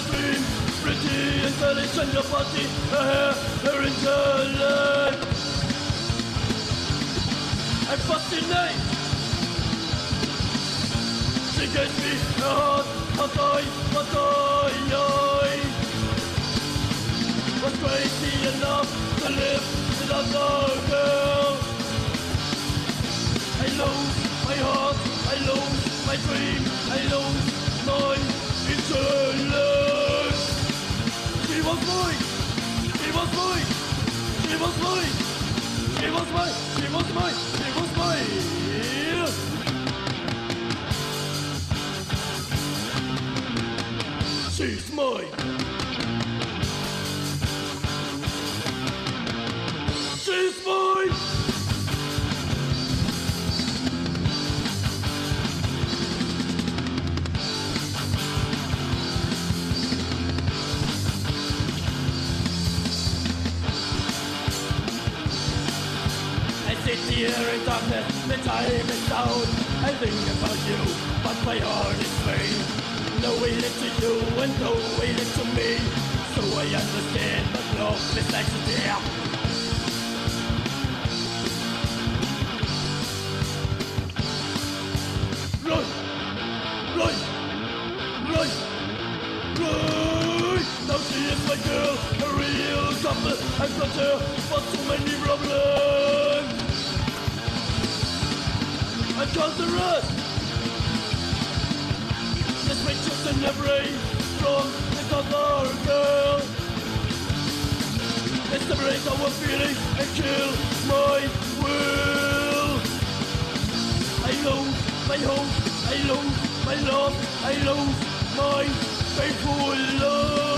dream. Pretty, intelligent, your body, her intellect. I fascinate. She gives me a heart, but I was crazy enough to live with another girl. I lose my heart, I lose my dream, I lose my intellect. She was mine, she was mine, she was mine, she was mine, she was mine, she was mine. She's mine. She's mine. I sit here in darkness, the time is out. I think about you, but my heart is free. No way to you and no way to me. So I understand that love is like a deer. Run! Run! Run! Run! Now she is my girl, a real couple. I've got her, but so many problems. I've got the rest. This picture's in the brain from this other girl. They separate our feelings and kill my will. I lose my hope, I lose my love, I lose my faithful love.